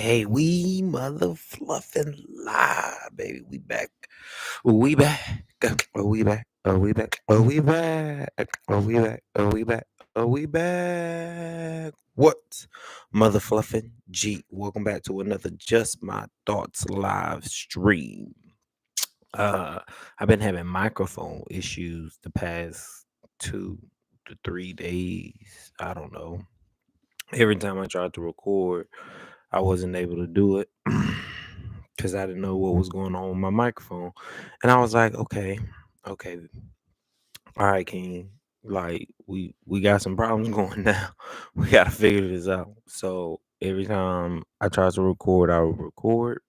Hey, we mother fluffing live, baby. We back. We back. We back. We back. We back. We back. We back. We back. What? Mother fluffing G. Welcome back to another Just My Thoughts live stream. Uh I've been having microphone issues the past 2 to 3 days. I don't know. Every time I tried to record, I wasn't able to do it because I didn't know what was going on with my microphone. And I was like, okay, all right, King. Like we got some problems going now. We gotta figure this out. So every time I tried to record, I would record,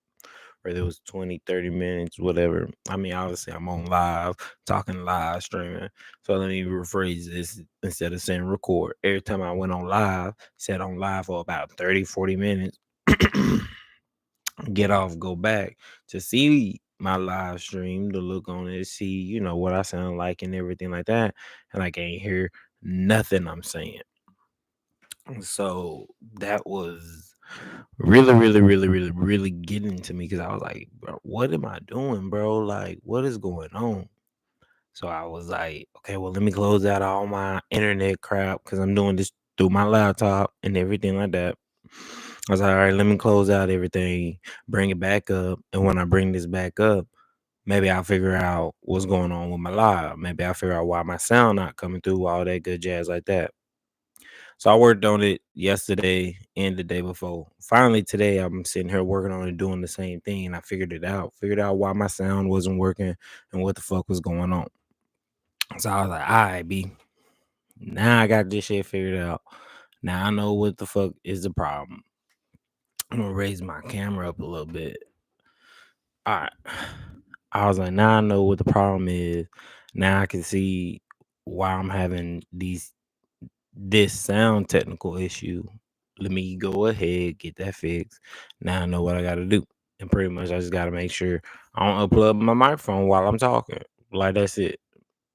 whether it was 20, 30 minutes, whatever. I mean, obviously I'm on live, talking live, streaming. So let me rephrase this instead of saying record. Every time I went on live, sat on live for about 30, 40 minutes, get off, go back to see my live stream, to look on it, see, what I sound like and everything like that. And I can't hear nothing I'm saying. So that was really getting to me because I was like, bro, what am I doing, bro? Like, what is going on? So I was like, okay, well, let me close out all my internet crap because I'm doing this through my laptop and everything like that. I was like, all right, let me close out everything, bring it back up. And when I bring this back up, maybe I'll figure out what's going on with my live. Maybe I'll figure out why my sound not coming through, all that good jazz like that. So I worked on it yesterday and the day before. Finally today I'm sitting here working on it, doing the same thing, and I figured it out. Figured out why my sound wasn't working and what the fuck was going on. So I was like, all right, B. Now I got this shit figured out. Now I know what the fuck is the problem. I'm gonna raise my camera up a little bit. All right. I was like, now I know what the problem is. Now I can see why I'm having this sound technical issue. Let me go ahead, get that fixed. Now I know what I gotta do. And pretty much I just gotta make sure I don't unplug my microphone while I'm talking. Like that's it.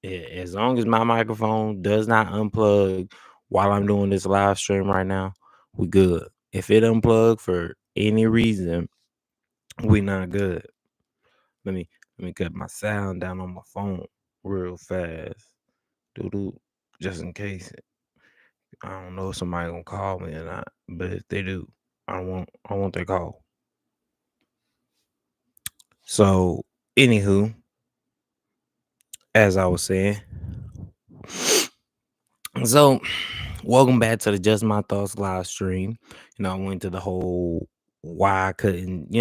As long as my microphone does not unplug while I'm doing this live stream right now, we good. If it unplugged for any reason, we not good. Let me let me cut my sound down on my phone real fast. Doo doo. Just in case. I don't know if somebody gonna call me or not, but if they do, I want their call. So, anywho, as I was saying, so welcome back to the Just My Thoughts live stream. I went to the whole why I couldn't,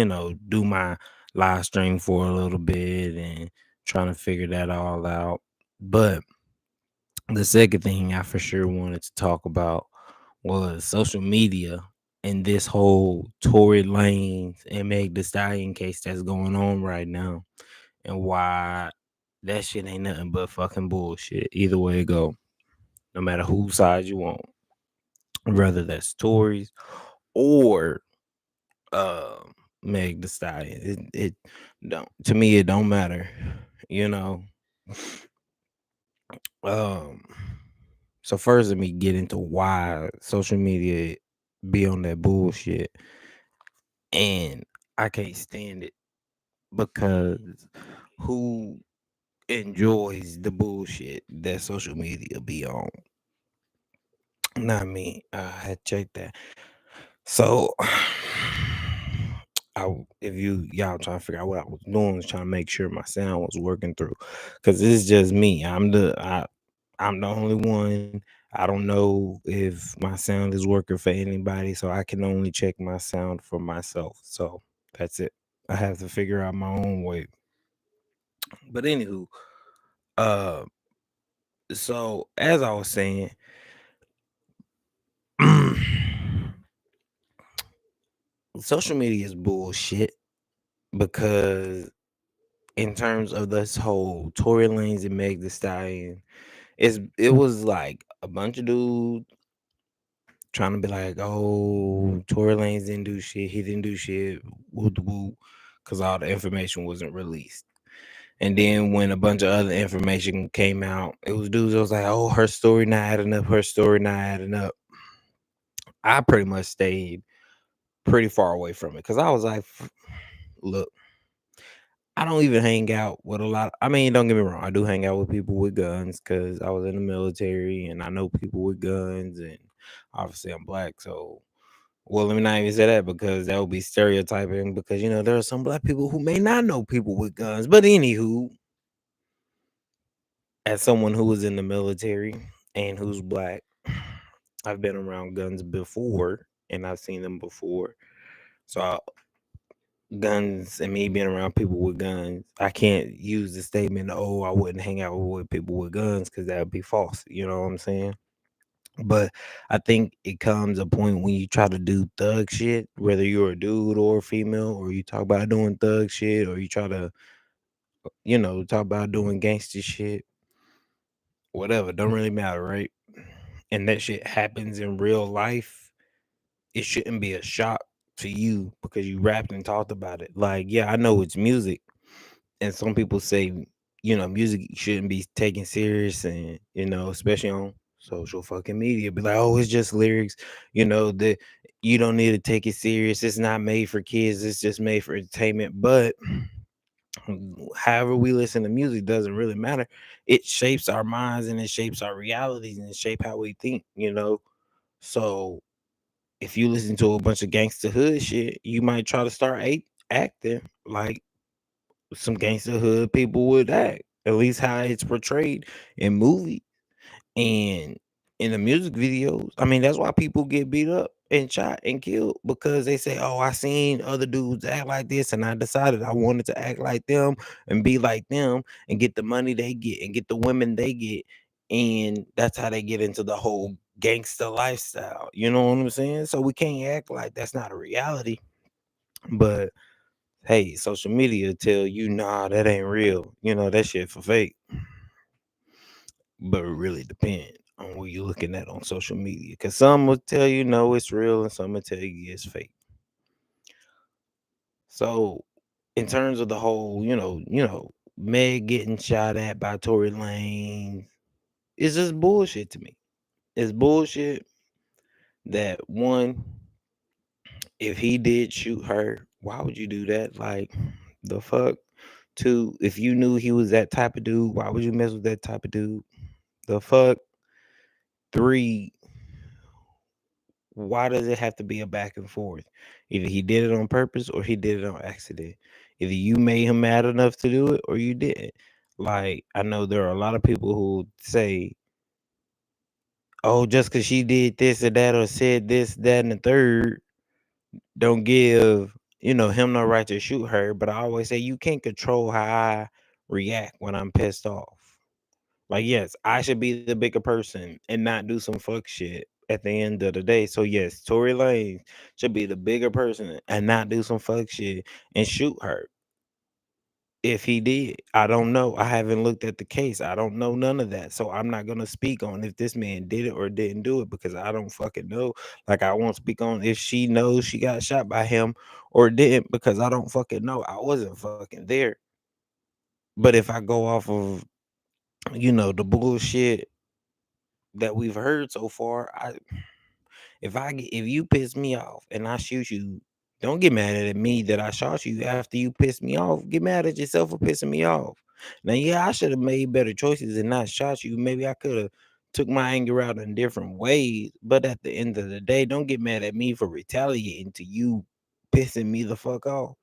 do my live stream for a little bit and trying to figure that all out. But the second thing I for sure wanted to talk about was social media and this whole Tory Lanez and Meg the Stallion case that's going on right now, and why that shit ain't nothing but fucking bullshit. Either way it go, no matter whose side you want, whether that's Tories or uh Meg the Stallion. It don't, to me it don't matter, you know. Um so first let me get into why social media be on that bullshit, and I can't stand it because who enjoys the bullshit that social media be on? Not me. I had checked that. So if y'all trying to figure out what I was doing, was trying to make sure my sound was working through, because it's just me. I'm the only one. I don't know if my sound is working for anybody, so I can only check my sound for myself. So that's it. I have to figure out my own way. But anywho, uh, so as I was saying, social media is bullshit because in terms of this whole Tory Lanez and Meg the Stallion, it was like a bunch of dudes trying to be like, oh, Tory Lanez didn't do shit, he didn't do shit, woo woo, because all the information wasn't released. And then when a bunch of other information came out, it was dudes that was like, oh, her story not adding up, her story not adding up. I pretty much stayed pretty far away from it because I was like, look, I don't even hang out with a lot. I mean, don't get me wrong. I do hang out with people with guns because I was in the military and I know people with guns. And obviously, I'm black. So, well, let me not even say that because that would be stereotyping because, there are some black people who may not know people with guns. But anywho, as someone who was in the military and who's black, I've been around guns before and I've seen them before. So, guns and me being around people with guns, I can't use the statement, "Oh, I wouldn't hang out with people with guns," because that would be false. You know what I'm saying? But I think it comes a point when you try to do thug shit, whether you're a dude or a female, or you talk about doing thug shit, or you try to, talk about doing gangster shit, whatever, don't really matter, right? And that shit happens in real life. It shouldn't be a shock to you because you rapped and talked about it. Like, yeah, I know it's music, and some people say, music shouldn't be taken serious, and especially on social fucking media, be like, oh, it's just lyrics, that you don't need to take it serious. It's not made for kids. It's just made for entertainment. But however we listen to music doesn't really matter. It shapes our minds and it shapes our realities and it shape how we think. So if you listen to a bunch of gangster hood shit, you might try to start acting like some gangster hood people would act. At least how it's portrayed in movies and in the music videos. I mean, that's why people get beat up and shot and killed because they say, "Oh, I seen other dudes act like this, and I decided I wanted to act like them and be like them and get the money they get and get the women they get." And that's how they get into the whole gangster lifestyle. You know what I'm saying? So we can't act like that's not a reality. But hey, social media tell you, nah, that ain't real. That shit for fake. But it really depends on what you're looking at on social media. Because some will tell you no, it's real, and some will tell you it's fake. So, in terms of the whole, Meg getting shot at by Tory Lanez, it's just bullshit to me. It's bullshit that one, if he did shoot her, why would you do that? Like, the fuck? Two, if you knew he was that type of dude, why would you mess with that type of dude? The fuck? Three, why does it have to be a back and forth? Either he did it on purpose or he did it on accident. Either you made him mad enough to do it or you didn't. Like, I know there are a lot of people who say, oh, just because she did this or that or said this, that, and the third, don't give, him no right to shoot her. But I always say you can't control how I react when I'm pissed off. Like, yes, I should be the bigger person and not do some fuck shit at the end of the day. So yes, Tory Lanez should be the bigger person and not do some fuck shit and shoot her. If he did, I don't know. I haven't looked at the case. I don't know none of that. So I'm not gonna speak on if this man did it or didn't do it because I don't fucking know. Like I won't speak on if she knows she got shot by him or didn't because I don't fucking know. I wasn't fucking there. But if I go off of the bullshit that we've heard so far, if you piss me off and I shoot you, don't get mad at me that I shot you after you pissed me off. Get mad at yourself for pissing me off. Now, yeah, I should have made better choices and not shot you. Maybe I could have took my anger out in different ways. But at the end of the day, don't get mad at me for retaliating to you pissing me the fuck off.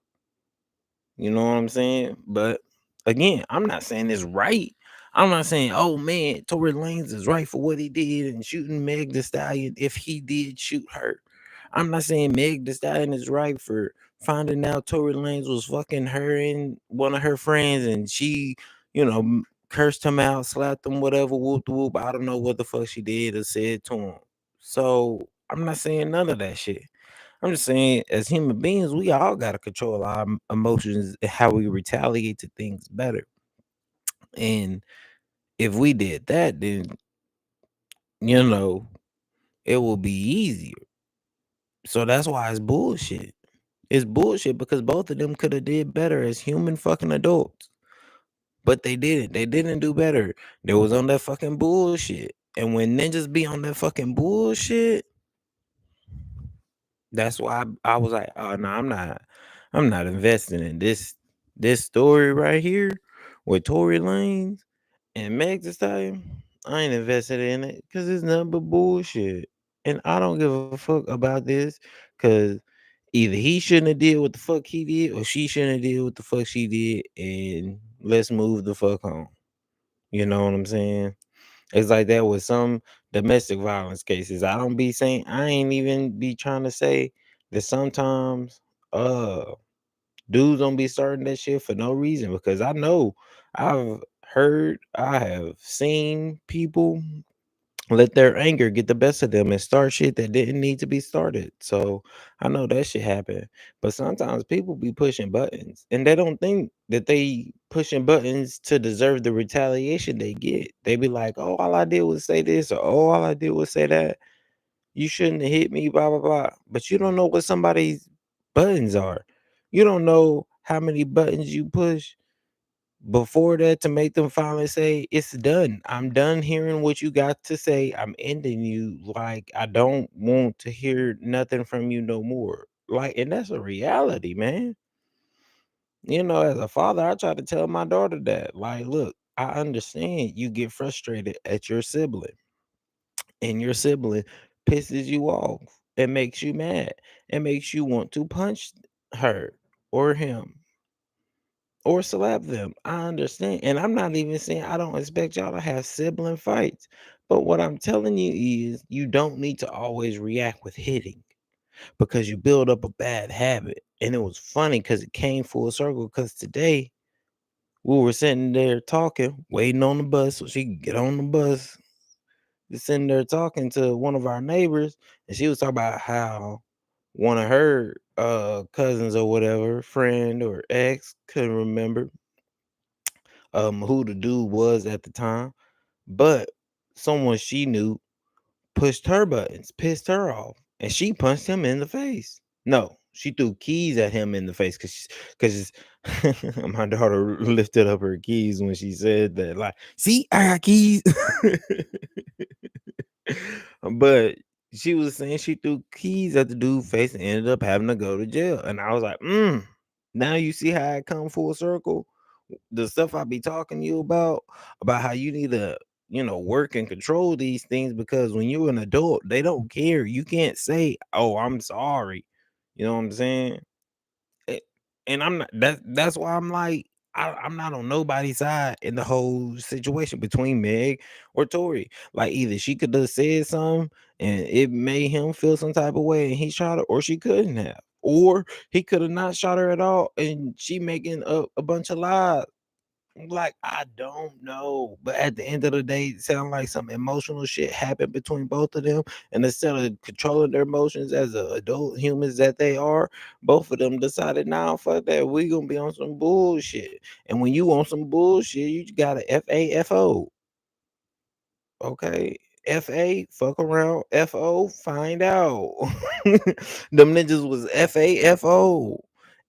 You know what I'm saying? But again, I'm not saying it's right. I'm not saying, oh man, Tory Lanez is right for what he did and shooting Meg the Stallion if he did shoot her. I'm not saying Meg the Stallion is right for finding out Tory Lanez was fucking her and one of her friends and she, cursed him out, slapped him, whatever, whoop the whoop. I don't know what the fuck she did or said to him. So I'm not saying none of that shit. I'm just saying, as human beings, we all got to control our emotions and how we retaliate to things better. And if we did that, then you know it will be easier. So that's why it's bullshit. It's bullshit because both of them could have did better as human fucking adults, but they didn't. They didn't do better. They was on that fucking bullshit. And when ninjas be on that fucking bullshit, That's why I was like, "Oh, no, I'm not investing in this story right here with Tory Lanez and Meg Thee Stallion. I ain't invested in it because it's nothing but bullshit, and I don't give a fuck about this because either he shouldn't have did what the fuck he did or she shouldn't have did what the fuck she did, and let's move the fuck on." You know what I'm saying? It's like that with some domestic violence cases. I don't be saying I ain't even be trying to say that sometimes uh dudes don't be starting that shit for no reason because I know I've I have seen people let their anger get the best of them and start shit that didn't need to be started. So I know that shit happen. But sometimes people be pushing buttons and they don't think that they pushing buttons to deserve the retaliation they get. They be like, oh, all I did was say this, or oh, all I did was say that. You shouldn't have hit me, blah, blah, blah. But you don't know what somebody's buttons are. You don't know how many buttons you push before that to make them finally say it's done. I'm done hearing what you got to say. I'm ending you. Like I don't want to hear nothing from you no more. Like, and that's a reality, man. You know, as a father, I try to tell my daughter that. Like, look, I understand you get frustrated at your sibling, and your sibling pisses you off. It makes you mad. It makes you want to punch her or him or slap them. I understand. And I'm not even saying I don't expect y'all to have sibling fights. But what I'm telling you is you don't need to always react with hitting because you build up a bad habit. And it was funny because it came full circle because today we were sitting there talking, waiting on the bus so she could get on the bus. Just sitting there talking to one of our neighbors, and she was talking about how one of her cousins or whatever, friend or ex, couldn't remember who the dude was at the time, but someone she knew pushed her buttons, pissed her off, and she punched him in the face. No, she threw keys at him in the face because my daughter lifted up her keys when she said that. Like, see, I got keys. But she was saying she threw keys at the dude's face and ended up having to go to jail. And I was like, now you see how I come full circle? The stuff I be talking to you about how you need to, work and control these things because when you're an adult, they don't care. You can't say, "Oh, I'm sorry." You know what I'm saying? A- And I'm not that's why I'm like I'm not on nobody's side in the whole situation between Meg or Tory. Like either she could have said something and it made him feel some type of way and he shot her, or she couldn't have. Or he could have not shot her at all and she making up a bunch of lies. Like, I don't know, but at the end of the day, it sound like some emotional shit happened between both of them, and instead of controlling their emotions as a adult humans that they are, both of them decided, "Nah, fuck that, we gonna be on some bullshit." And when you on some bullshit, you gotta FAFO. Okay. FA, fuck around. FO, find out. Them ninjas was FAFO.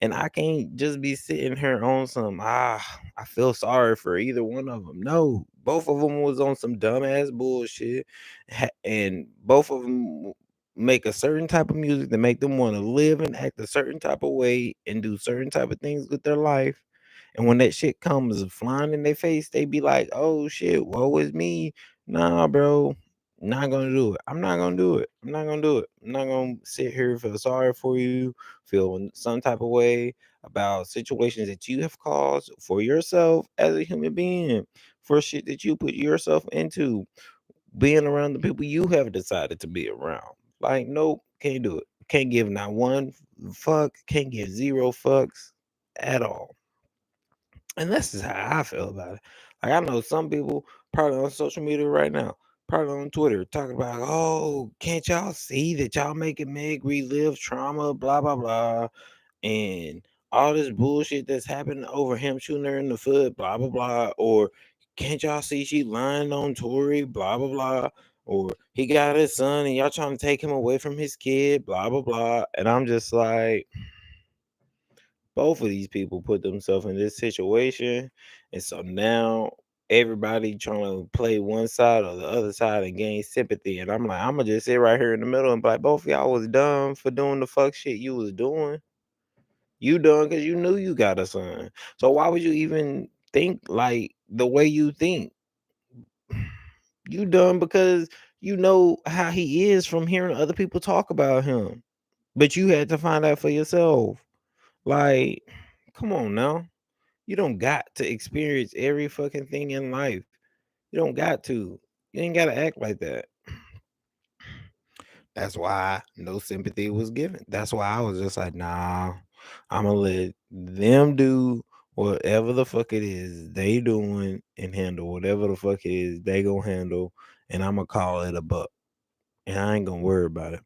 And I can't just be sitting here on some, I feel sorry for either one of them. No, both of them was on some dumbass bullshit. And both of them make a certain type of music that make them want to live and act a certain type of way and do certain type of things with their life. And when that shit comes flying in their face, they be like, oh shit, woe is me. Nah, bro, not gonna do it. I'm not gonna do it. I'm not gonna do it. I'm not gonna sit here and feel sorry for you, feel some type of way about situations that you have caused for yourself as a human being, for shit that you put yourself into, being around the people you have decided to be around. Like, nope, can't do it. Can't give not one fuck, can't give zero fucks at all. And that's just how I feel about it. Like I know some people probably on social media right now, probably on Twitter, talking about, oh, can't y'all see that y'all making Meg relive trauma, blah blah blah, and all this bullshit that's happening over him shooting her in the foot, blah blah blah, or can't y'all see she lying on Torey, blah blah blah, or he got his son and y'all trying to take him away from his kid, blah blah blah, and I'm just like both of these people put themselves in this situation, and so now everybody trying to play one side or the other side and gain sympathy. And I'm like, I'm gonna just sit right here in the middle and be like, both of y'all was dumb for doing the fuck shit you was doing. You done because you knew you got a son. So why would you even think like the way you think? You done because you know how he is from hearing other people talk about him. But you had to find out for yourself. Like, come on now. You don't got to experience every fucking thing in life. You don't got to. You ain't gotta act like that. That's why no sympathy was given. That's why I was just like, nah, I'm gonna let them do whatever the fuck it is they doing and handle whatever the fuck it is they gonna handle, and I'm gonna call it a buck. And I ain't gonna worry about it.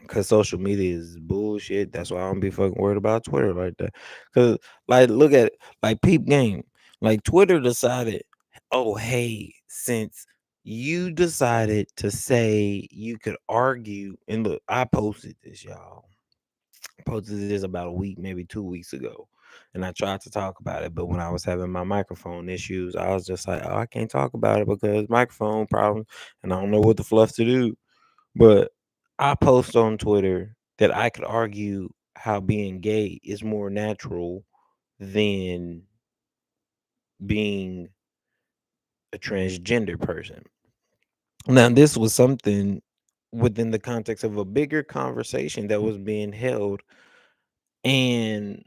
Cause social media is bullshit. That's why I don't be fucking worried about Twitter like that. Cause like look at it, like peep game. Like Twitter decided, oh hey, since you decided to say you could argue, and look, I posted this, y'all. Posted this about a week, maybe 2 weeks ago. And I tried to talk about it, but when I was having my microphone issues, I was just like, oh, I can't talk about it because microphone problems, and I don't know what the fluff to do. But I post on Twitter that I could argue how being gay is more natural than being a transgender person. Now, this was something within the context of a bigger conversation that was being held, and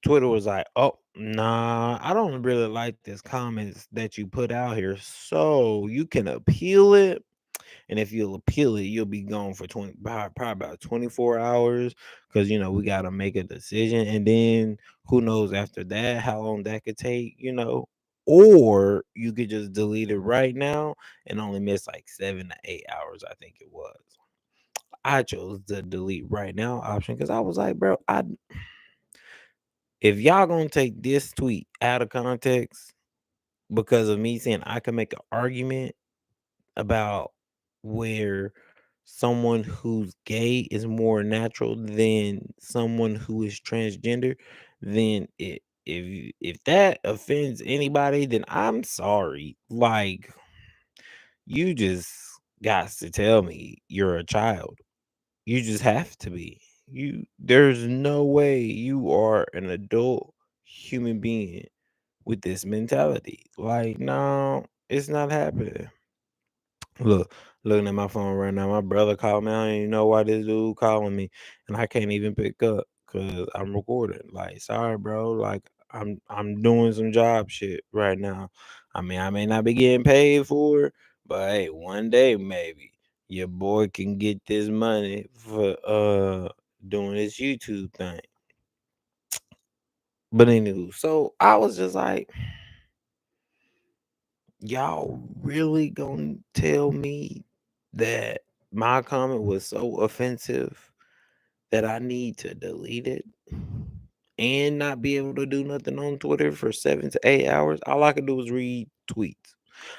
Twitter was like, "Oh, nah, I don't really like this comments that you put out here, so you can appeal it. And if you'll appeal it, you'll be gone for probably about 24 hours because we got to make a decision. And then who knows after that how long that could take. Or you could just delete it right now and only miss like 7 to 8 hours, I think it was. I chose the delete right now option because I was like, bro, if y'all gonna take this tweet out of context because of me saying I can make an argument about where someone who's gay is more natural than someone who is transgender, then if that offends anybody, then I'm sorry. Like you just got to tell me you're a child. You just have to be. There's no way you are an adult human being with this mentality. Like, no, it's not happening. Look, looking at my phone right now. My brother called me. I don't even know why this dude calling me, and I can't even pick up because I'm recording. Like, sorry, bro. Like, I'm doing some job shit right now. I mean, I may not be getting paid for it, but hey, one day maybe your boy can get this money for doing this YouTube thing. But anywho, so I was just like, y'all really gonna tell me that my comment was so offensive that I need to delete it and not be able to do nothing on Twitter for 7 to 8 hours? All I could do was read tweets.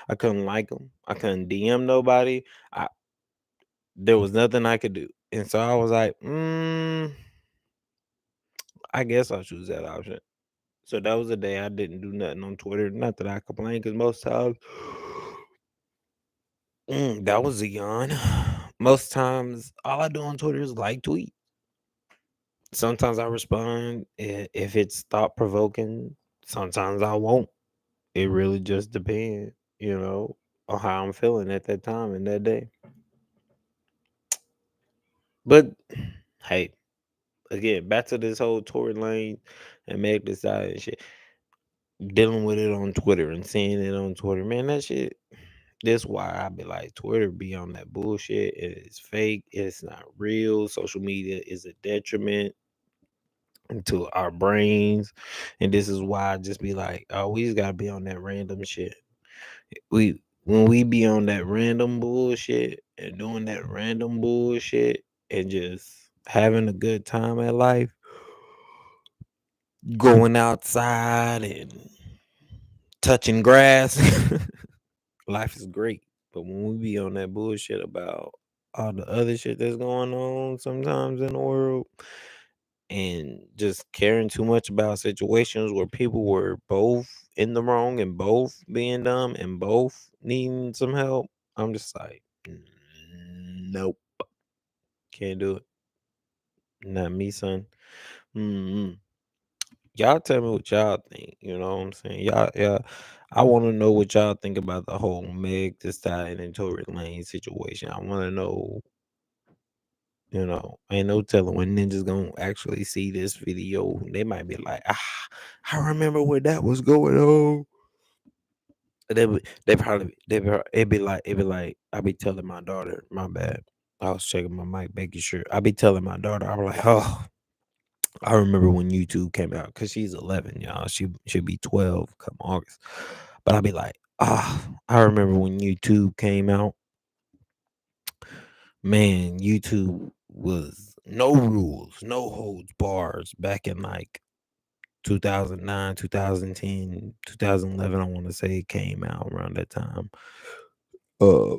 I couldn't like them. I couldn't DM nobody. I There was nothing I could do, and so I was like, I guess I'll choose that option. So that was the day I didn't do nothing on Twitter. Not that I complain, because most times that was a yawn. Most times, all I do on Twitter is like tweet. Sometimes I respond if it's thought provoking. Sometimes I won't. It really just depends, on how I'm feeling at that time and that day. But hey, again, back to this whole Tory Lane and Meg Thee Stallion and shit. Dealing with it on Twitter and seeing it on Twitter, man, that shit. That's why I be like, Twitter be on that bullshit. It's fake. It's not real. Social media is a detriment to our brains. And this is why I just be like, oh, we just gotta be on that random shit. When we be on that random bullshit and doing that random bullshit and just having a good time at life, going outside and touching grass, life is great. But when we be on that bullshit about all the other shit that's going on sometimes in the world and just caring too much about situations where people were both in the wrong and both being dumb and both needing some help, I'm just like, nope, can't do it. Not me, son. Mm-mm. Y'all tell me what y'all think. You know what I'm saying? Y'all. I want to know what y'all think about the whole Meg Thee Stallion and Tory Lane situation. I want to know. Ain't no telling when ninjas gonna actually see this video. They might be like, I remember when that was going on. It'd be like I be telling my daughter, my bad. I was checking my mic, making sure. I be telling my daughter, I'm like, oh, I remember when YouTube came out because she's 11, y'all. She should be 12 come August. But I'll be like, I remember when YouTube came out. Man, YouTube was no rules, no holds bars back in like 2009, 2010, 2011. I want to say it came out around that time. Uh,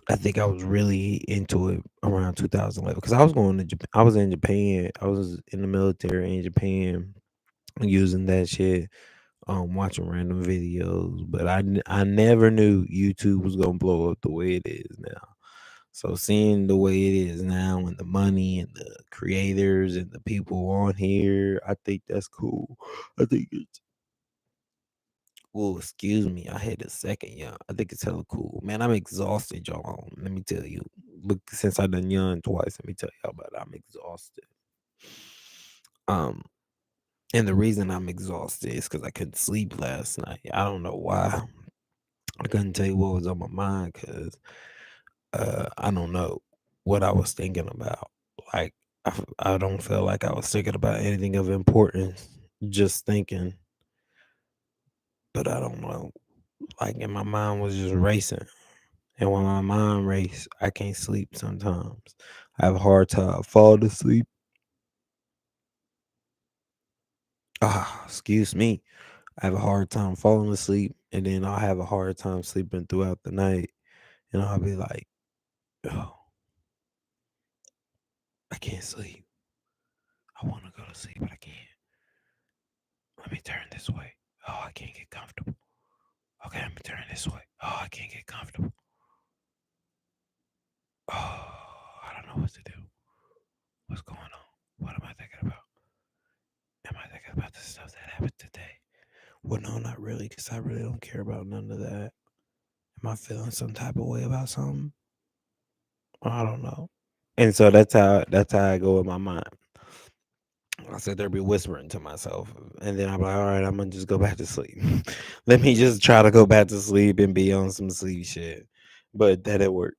I think I was really into it around 2011 because I was going to Japan. I was in Japan. I was in the military in Japan using that shit, watching random videos. But I never knew YouTube was gonna blow up the way it is now. So seeing the way it is now and the money and the creators and the people on here, I think that's cool. I think it's Oh, excuse me. I had a second, y'all. I think it's hella cool. Man, I'm exhausted, y'all. Let me tell you. Look, since I done young twice, let me tell y'all about it. I'm exhausted. Um, and the reason I'm exhausted is because I couldn't sleep last night. I don't know why. I couldn't tell you what was on my mind because I don't know what I was thinking about. Like, I don't feel like I was thinking about anything of importance. Just thinking, but I don't know. Like, and my mind was just racing. And when my mind race, I can't sleep sometimes. I have a hard time falling asleep. Excuse me. I have a hard time falling asleep, and then I'll have a hard time sleeping throughout the night. And I'll be like, oh, I can't sleep. I want to go to sleep, but I can't. Let me turn this way. Oh, I can't get comfortable. Okay, let me turn this way. Oh, I can't get comfortable. Oh, I don't know what to do. What's going on? What am I thinking about? Am I thinking about the stuff that happened today? Well, no, not really, because I really don't care about none of that. Am I feeling some type of way about something? I don't know. And so that's how I go in my mind. I sit there be whispering to myself, and then I'm like, all right, I'm gonna just go back to sleep. Let me just try to go back to sleep and be on some sleep shit. But that didn't work.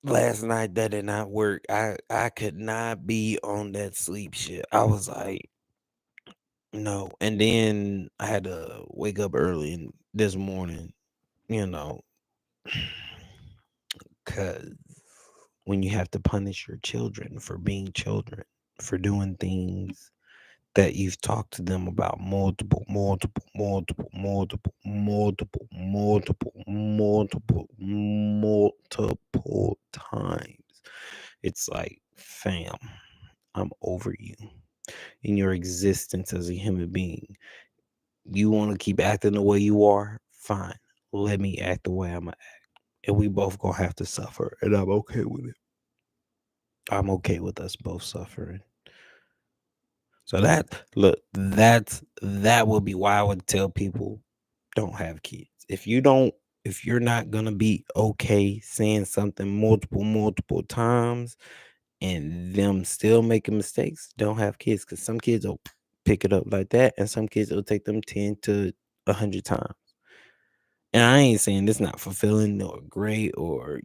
Last night that did not work. I could not be on that sleep shit. I was like, no. And then I had to wake up early this morning, you know, because when you have to punish your children for being children, for doing things that you've talked to them about multiple times. It's like, fam, I'm over you in your existence as a human being. You want to keep acting the way you are? Fine. Let me act the way I'm gonna act. And we both gonna have to suffer. And I'm okay with it. I'm okay with us both suffering. So that would be why I would tell people don't have kids. If you're not gonna be okay saying something multiple times and them still making mistakes, don't have kids. Cause some kids will pick it up like that, and some kids it'll take them 10 to 100 times. And I ain't saying this not fulfilling or great or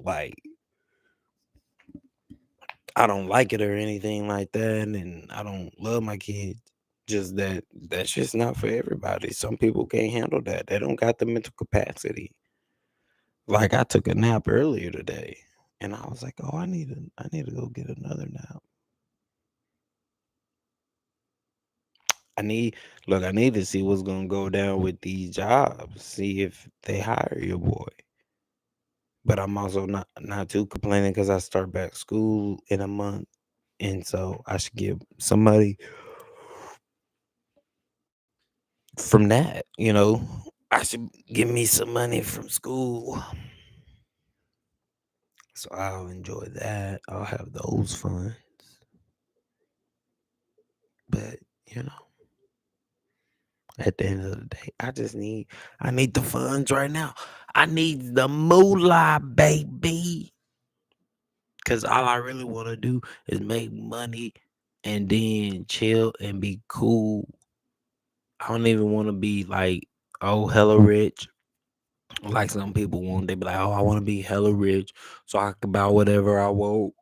like I don't like it or anything like that, and I don't love my kids. Just that's just not for everybody. Some people can't handle that. They don't got the mental capacity. Like I took a nap earlier today, and I was like, "Oh, I need to go get another nap. I need I need to see what's gonna go down with these jobs. See if they hire your boy." But I'm also not too complaining because I start back school in a month, and so I should give somebody from that, I should give me some money from school. So I'll enjoy that. I'll have those funds. But, you know, at the end of the day, I need the funds right now. I need the moolah, baby. Cause all I really want to do is make money and then chill and be cool. I don't even want to be like, oh, hella rich. Like some people want. They be like, oh, I want to be hella rich so I can buy whatever I want.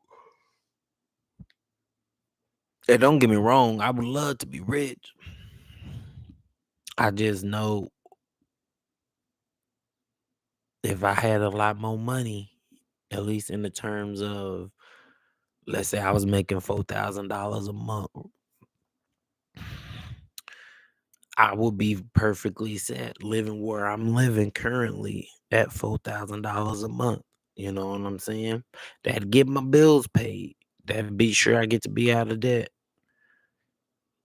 And don't get me wrong, I would love to be rich. I just know if I had a lot more money, at least in the terms of, let's say I was making $4,000 a month, I would be perfectly set living where I'm living currently at $4,000 a month. You know what I'm saying? That'd get my bills paid. That'd be sure I get to be out of debt.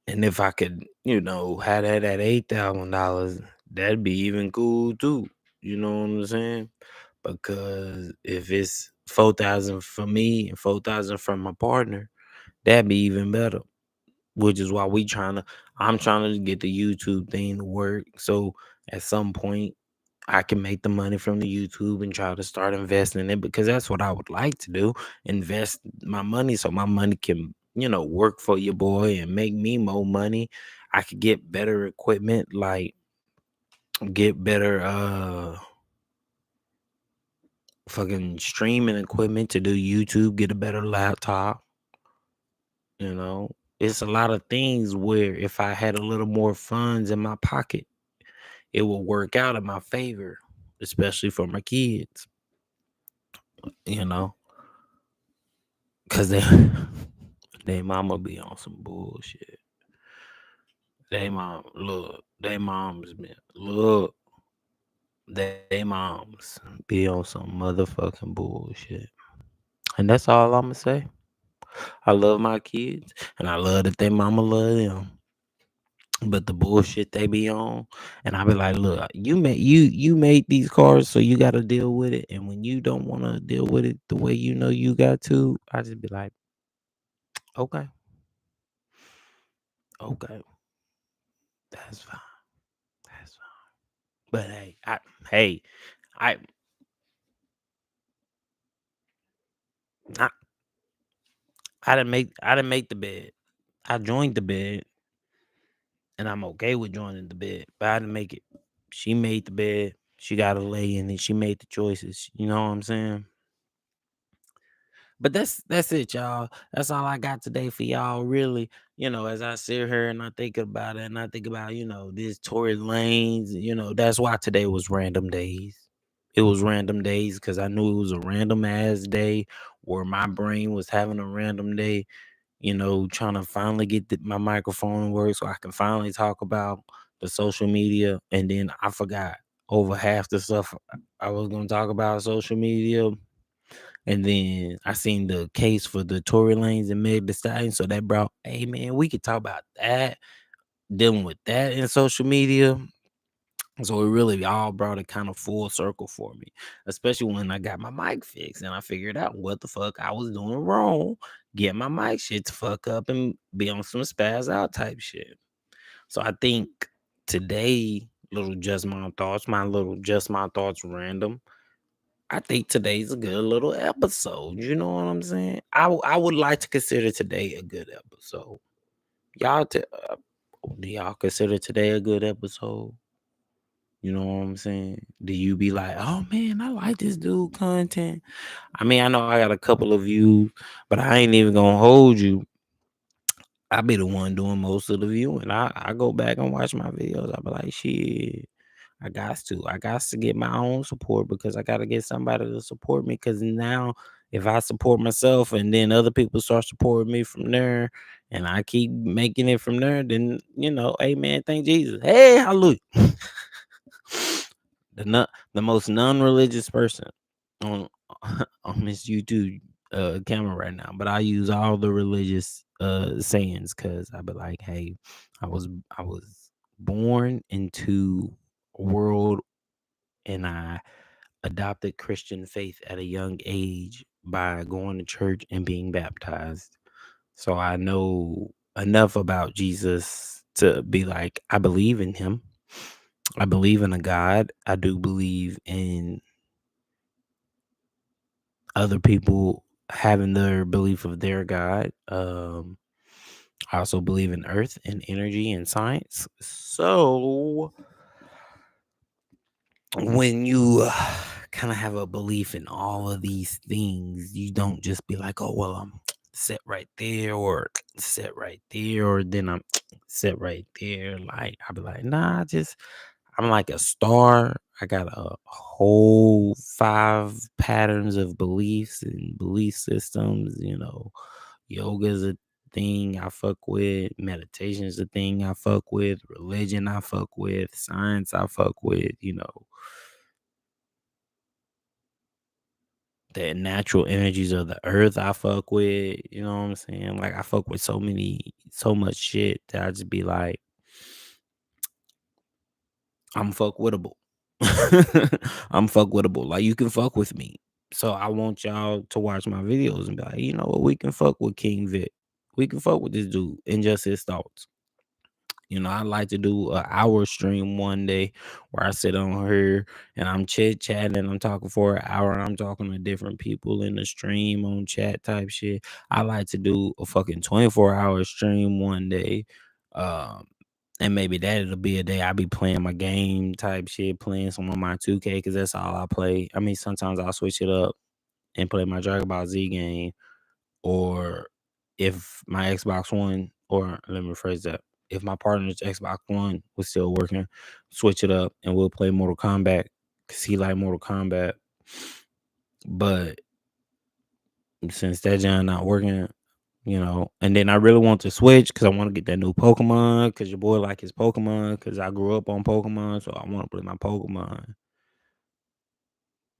And if I could, have that at $8,000, that'd be even cool too. You know what I'm saying? Because if it's 4,000 for me and 4,000 from my partner, that'd be even better. Which is why I'm trying to get the YouTube thing to work. So at some point I can make the money from the YouTube and try to start investing in it, because that's what I would like to do. Invest my money so my money can, work for your boy and make me more money. I could get better equipment, like get better fucking streaming equipment to do YouTube, get a better laptop, you know. It's a lot of things where if I had a little more funds in my pocket, it will work out in my favor, especially for my kids, you know, because they mama be on some bullshit. They moms, man, look, they moms be on some motherfucking bullshit. And that's all I'm gonna say. I love my kids, and I love that they mama love them. But the bullshit they be on, and I be like, look, you made these cars, so you got to deal with it. And when you don't want to deal with it the way you know you got to, I just be like, okay, okay, that's fine, that's fine. But hey, I, I, I didn't make the bed. I joined the bed, and I'm okay with joining the bed, but I didn't make it. She made the bed. She got to lay in it. She made the choices. You know what I'm saying? But that's it, y'all. That's all I got today for y'all. Really, as I sit here and I think about it, and I think about, this Tory Lanez, that's why today was random days. It was random days because I knew it was a random ass day where my brain was having a random day, trying to finally get my microphone to work so I can finally talk about the social media. And then I forgot over half the stuff I was going to talk about social media. And then I seen the case for the Tory Lanez and Meg Thee Stallion. So that brought, hey man, we could talk about that, dealing with that in social media. So it really all brought it kind of full circle for me, especially when I got my mic fixed and I figured out what the fuck I was doing wrong. Get my mic shit to fuck up and be on some spaz out type shit. So I think today, my little just my thoughts random. I think today's a good little episode. You know what I'm saying? I would like to consider today a good episode. Y'all, do y'all consider today a good episode? You know what I'm saying? Do you be like, oh man, I like this dude content? I mean, I know I got a couple of views, but I ain't even gonna hold you. I be the one doing most of the viewing. I go back and watch my videos. I be like, shit. I got to get my own support because I got to get somebody to support me. Because now, if I support myself and then other people start supporting me from there, and I keep making it from there, then hey man, thank Jesus. Hey, hallelujah. The most non-religious person on on this YouTube camera right now, but I use all the religious sayings because I be like, hey, I was born into a world and I adopted Christian faith at a young age by going to church and being baptized. So I know enough about Jesus to be like, I believe in him. I believe in a God. I do believe in other people having their belief of their God. I also believe in earth and energy and science. So when you kind of have a belief in all of these things, you don't just be like, oh, well, I'm set right there or set right there, or then I'm set right there. Like, I'll be like, nah, I'm like a star. I got a whole 5 patterns of beliefs and belief systems. Yoga is a thing I fuck with. Meditation is a thing I fuck with. Religion I fuck with. Science I fuck with. The natural energies of the earth I fuck with. You know what I'm saying? Like I fuck with so much shit that I just be like, I'm fuck wittable. I'm fuck wittable. Like you can fuck with me. So I want y'all to watch my videos and be like, you know what, we can fuck with King Vic. We can fuck with this dude and just his thoughts. I like to do an hour stream one day where I sit on here and I'm chit chatting and I'm talking for an hour and I'm talking to different people in the stream on chat type shit. I like to do a fucking 24-hour stream one day. Um, and maybe that'll be a day I be playing my game type shit, playing some of my 2K because that's all I play. I mean, sometimes I'll switch it up and play my Dragon Ball Z game, or if my Xbox One, or let me rephrase that, if my partner's Xbox One was still working, switch it up and we'll play Mortal Kombat because he like Mortal Kombat. But since that John not working, and then I really want to switch because I want to get that new Pokemon because your boy like his Pokemon because I grew up on Pokemon, so I want to play my Pokemon.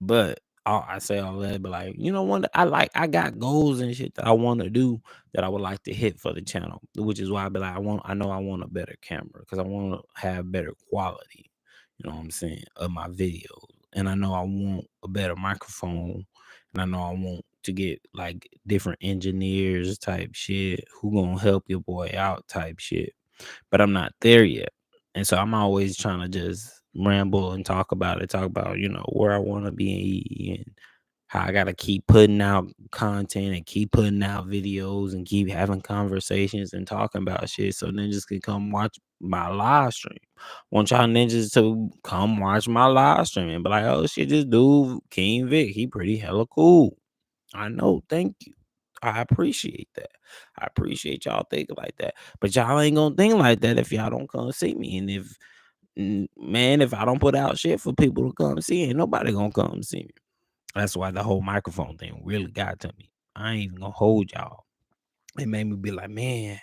But I say all that, but like, one I got goals and shit that I want to do that I would like to hit for the channel, which is why I be like, I know I want a better camera because I want to have better quality, you know what I'm saying, of my videos. And I know I want a better microphone, and I know I want to get like different engineers type shit who gonna help your boy out type shit, but I'm not there yet. And so I'm always trying to just ramble and talk about, where I want to be and how I got to keep putting out content and keep putting out videos and keep having conversations and talking about shit so ninjas can come watch my live stream. Want y'all ninjas to come watch my live stream and be like, oh shit, this dude, King Vic, he pretty hella cool. I know, thank you. I appreciate that. I appreciate y'all thinking like that. But y'all ain't gonna think like that if y'all don't come see me. And if I don't put out shit for people to come see, ain't nobody gonna come see me. That's why the whole microphone thing really got to me. I ain't even gonna hold y'all. It made me be like, man,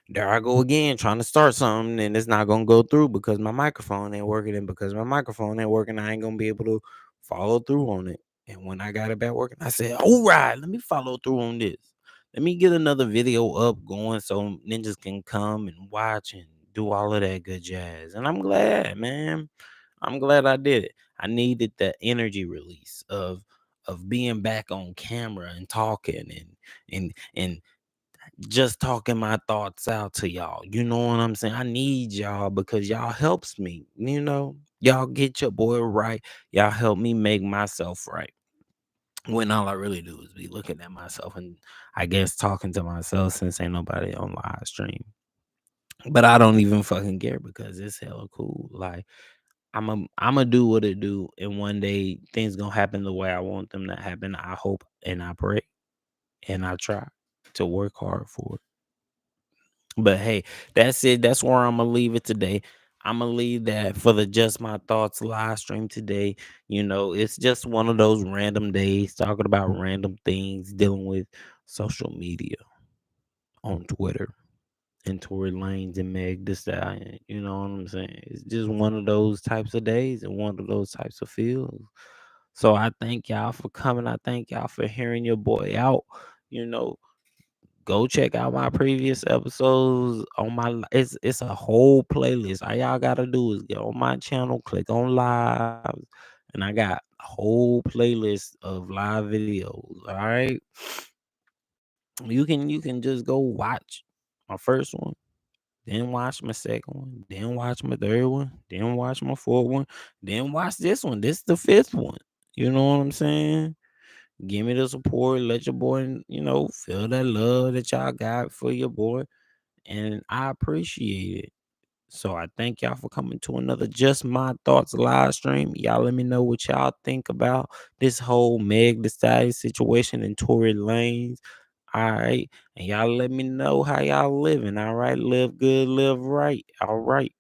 there I go again trying to start something and it's not gonna go through because my microphone ain't working. And because my microphone ain't working, I ain't gonna be able to follow through on it. And when I got it back working, I said, all right, let me follow through on this. Let me get another video up going so ninjas can come and watch and do all of that good jazz. And I'm glad, man. I'm glad I did it. I needed the energy release of being back on camera and talking and just talking my thoughts out to y'all. You know what I'm saying? I need y'all because y'all helps me. Y'all get your boy right. Y'all help me make myself right. When all I really do is be looking at myself and I guess talking to myself since ain't nobody on live stream. But I don't even fucking care because it's hella cool. Like I'm a do what it do, and one day things gonna happen the way I want them to happen. I hope and I pray and I try to work hard for it. But hey, that's it. That's where I'm gonna leave it today. I'm gonna leave that for the Just My Thoughts live stream today. It's just one of those random days talking about random things, dealing with social media on Twitter and Tory Lanez and Meg Thee Stallion. You know what I'm saying? It's just one of those types of days and one of those types of feels. So I thank y'all for coming. I thank y'all for hearing your boy out. You know, Go check out my previous episodes on it's a whole playlist. All y'all gotta do is get on my channel, click on live, and I got a whole playlist of live videos. All right. You can just go watch my first one, then watch my second one, then watch my third one, then watch my fourth one, then watch this one. This is the fifth one. You know what I'm saying? Give me the support. Let your boy, feel that love that y'all got for your boy. And I appreciate it. So I thank y'all for coming to another Just My Thoughts live stream. Y'all let me know what y'all think about this whole Meg Thee Stallion situation and Tory Lanez. All right. And y'all let me know how y'all living. All right. Live good, live right. All right.